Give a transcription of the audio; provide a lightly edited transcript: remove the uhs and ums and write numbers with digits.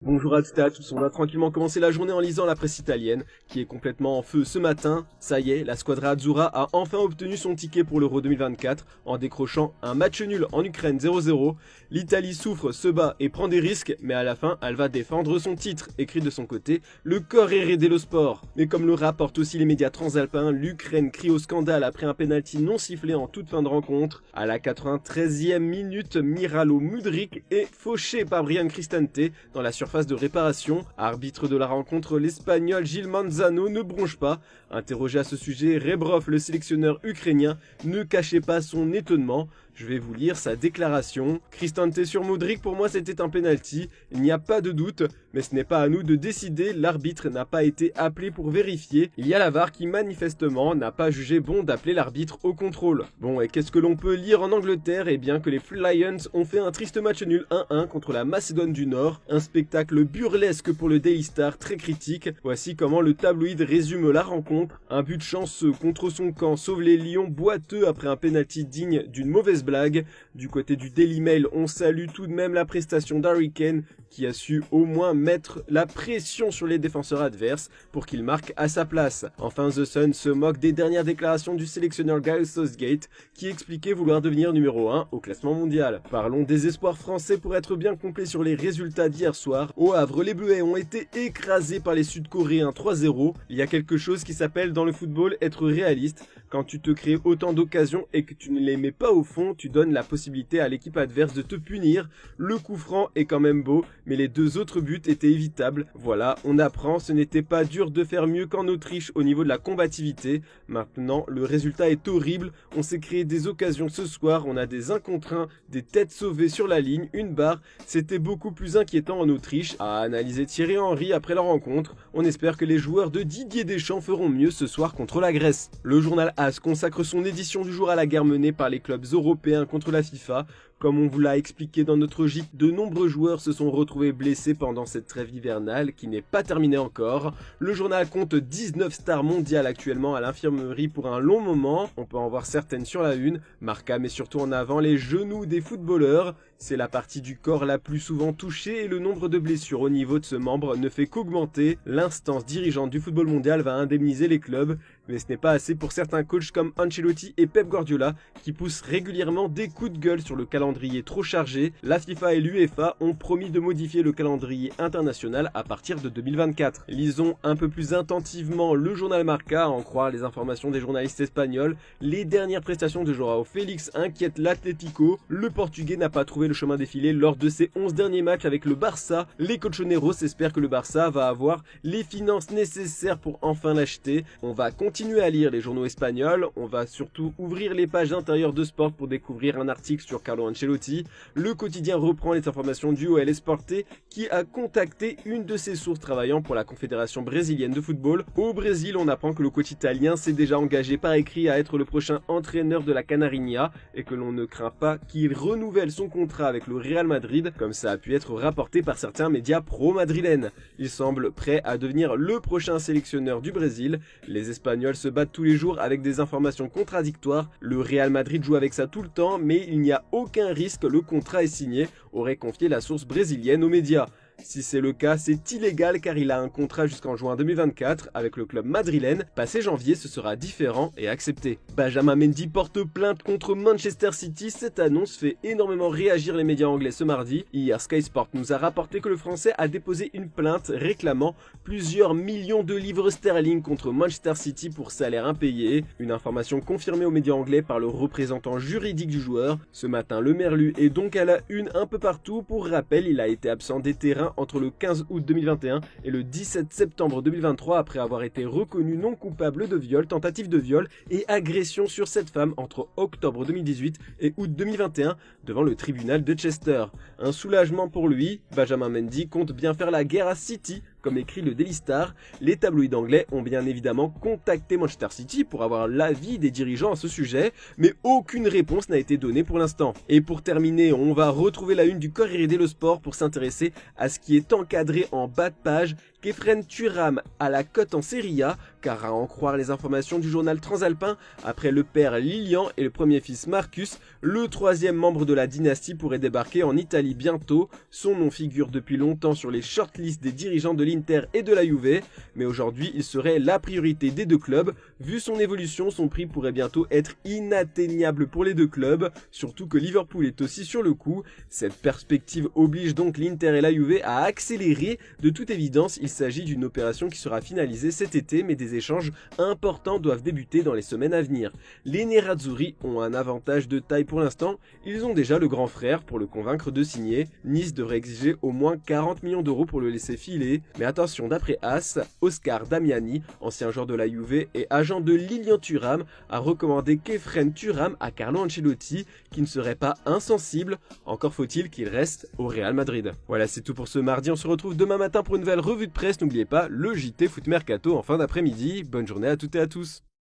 Bonjour à toutes et à tous, on va tranquillement commencer la journée en lisant la presse italienne, qui est complètement en feu ce matin. Ça y est, la squadra Azzurra a enfin obtenu son ticket pour l'Euro 2024 en décrochant un match nul en Ukraine 0-0. L'Italie souffre, se bat et prend des risques, mais à la fin, elle va défendre son titre, écrit de son côté le Corriere dello Sport. Mais comme le rapportent aussi les médias transalpins, l'Ukraine crie au scandale après un pénalty non sifflé en toute fin de rencontre. À la 93e minute, Miralo Mudryk est fauché par Brian Cristante dans la surface de réparation. Arbitre de la rencontre, l'Espagnol Gil Manzano ne bronche pas. Interrogé à ce sujet, Rebrov, le sélectionneur ukrainien, ne cachait pas son étonnement. Je vais vous lire sa déclaration. Cristante sur Mudryk, pour moi c'était un penalty, il n'y a pas de doute, mais ce n'est pas à nous de décider, l'arbitre n'a pas été appelé pour vérifier. Il y a la VAR qui manifestement n'a pas jugé bon d'appeler l'arbitre au contrôle. Bon, et qu'est-ce que l'on peut lire en Angleterre? Eh bien que les Lions ont fait un triste match nul 1-1 contre la Macédoine du Nord, un spectacle burlesque pour le Daily Star, très critique. Voici comment le tabloïd résume la rencontre. Un but chanceux contre son camp sauve les Lions boiteux après un penalty digne d'une mauvaise blague. Du côté du Daily Mail, on salue tout de même la prestation d'Harry Kane qui a su au moins mettre la pression sur les défenseurs adverses pour qu'il marque à sa place. Enfin, The Sun se moque des dernières déclarations du sélectionneur Gareth Southgate qui expliquait vouloir devenir numéro 1 au classement mondial. Parlons des espoirs français pour être bien complet sur les résultats d'hier soir. Au Havre, les Bleuets ont été écrasés par les Sud-Coréens 3-0. Il y a quelque chose qui s'appelle dans le football être réaliste. Quand tu te crées autant d'occasions et que tu ne les mets pas au fond, tu donnes la possibilité à l'équipe adverse de te punir. Le coup franc est quand même beau, mais les deux autres buts étaient évitables. Voilà, on apprend, ce n'était pas dur de faire mieux qu'en Autriche au niveau de la combativité. Maintenant, le résultat est horrible. On s'est créé des occasions ce soir, on a des 1 contre 1, des têtes sauvées sur la ligne, une barre. C'était beaucoup plus inquiétant en Autriche, a analysé Thierry Henry après la rencontre. On espère que les joueurs de Didier Deschamps feront mieux ce soir contre la Grèce. Le journal AS consacre son édition du jour à la guerre menée par les clubs européens contre la FIFA. Comme on vous l'a expliqué dans notre gîte, de nombreux joueurs se sont retrouvés blessés pendant cette trêve hivernale qui n'est pas terminée encore. Le journal compte 19 stars mondiales actuellement à l'infirmerie pour un long moment. On peut en voir certaines sur la une. Marca met surtout en avant les genoux des footballeurs. C'est la partie du corps la plus souvent touchée et le nombre de blessures au niveau de ce membre ne fait qu'augmenter. L'instance dirigeante du football mondial va indemniser les clubs, mais ce n'est pas assez pour certains coachs comme Ancelotti et Pep Guardiola qui poussent régulièrement des coups de gueule sur le calendrier trop chargé. La FIFA et l'UEFA ont promis de modifier le calendrier international à partir de 2024. Lisons un peu plus attentivement le journal Marca, à en croire les informations des journalistes espagnols. Les dernières prestations de Joao Félix inquiètent l'Atlético. Le Portugais n'a pas trouvé le chemin défilé lors de ses 11 derniers matchs avec le Barça. Les colchoneros espèrent que le Barça va avoir les finances nécessaires pour enfin l'acheter. On va continuer à lire les journaux espagnols, on va surtout ouvrir les pages intérieures de Sport pour découvrir un article sur Carlo Ancelotti. Le quotidien reprend les informations du OL Esporte qui a contacté une de ses sources travaillant pour la Confédération brésilienne de football. Au Brésil, on apprend que le coach italien s'est déjà engagé par écrit à être le prochain entraîneur de la Canarinha et que l'on ne craint pas qu'il renouvelle son contrat avec le Real Madrid, comme ça a pu être rapporté par certains médias pro-madrilènes. Il semble prêt à devenir le prochain sélectionneur du Brésil. Les Espagnols se battent tous les jours avec des informations contradictoires. Le Real Madrid joue avec ça tout le temps, mais il n'y a aucun risque, le contrat est signé, aurait confié la source brésilienne aux médias. Si c'est le cas, c'est illégal car il a un contrat jusqu'en juin 2024 avec le club madrilène. Passé janvier, ce sera différent et accepté. Benjamin Mendy porte plainte contre Manchester City. Cette annonce fait énormément réagir les médias anglais ce mardi. Hier, Sky Sport nous a rapporté que le Français a déposé une plainte réclamant plusieurs millions de livres sterling contre Manchester City pour salaire impayé. Une information confirmée aux médias anglais par le représentant juridique du joueur. Ce matin, le Merlu est donc à la une un peu partout. Pour rappel, il a été absent des terrains entre le 15 août 2021 et le 17 septembre 2023 après avoir été reconnu non coupable de viol, tentative de viol et agression sur cette femme entre octobre 2018 et août 2021 devant le tribunal de Chester. Un soulagement pour lui, Benjamin Mendy compte bien faire la guerre à City. Comme écrit le Daily Star, les tabloïds anglais ont bien évidemment contacté Manchester City pour avoir l'avis des dirigeants à ce sujet, mais aucune réponse n'a été donnée pour l'instant. Et pour terminer, on va retrouver la une du Corriere dello Sport pour s'intéresser à ce qui est encadré en bas de page. Kefren Turam à la cote en Serie A, car à en croire les informations du journal Transalpin, après le père Lilian et le premier fils Marcus, le troisième membre de la dynastie pourrait débarquer en Italie bientôt. Son nom figure depuis longtemps sur les shortlists des dirigeants de l'Inter et de la Juve, mais aujourd'hui il serait la priorité des deux clubs. Vu son évolution, son prix pourrait bientôt être inatteignable pour les deux clubs, surtout que Liverpool est aussi sur le coup. Cette perspective oblige donc l'Inter et la Juve à accélérer. De toute évidence, il s'agit d'une opération qui sera finalisée cet été, mais des échanges importants doivent débuter dans les semaines à venir. Les Nerazzurri ont un avantage de taille pour l'instant, ils ont déjà le grand frère pour le convaincre de signer. Nice devrait exiger au moins 40 millions d'euros pour le laisser filer, mais attention, d'après AS, Oscar Damiani, ancien joueur de la Juve et agent de Lilian Thuram, a recommandé Khéphren Thuram à Carlo Ancelotti, qui ne serait pas insensible, encore faut-il qu'il reste au Real Madrid. Voilà, c'est tout pour ce mardi, on se retrouve demain matin pour une nouvelle revue de presse. N'oubliez pas le JT Foot Mercato en fin d'après-midi. Bonne journée à toutes et à tous.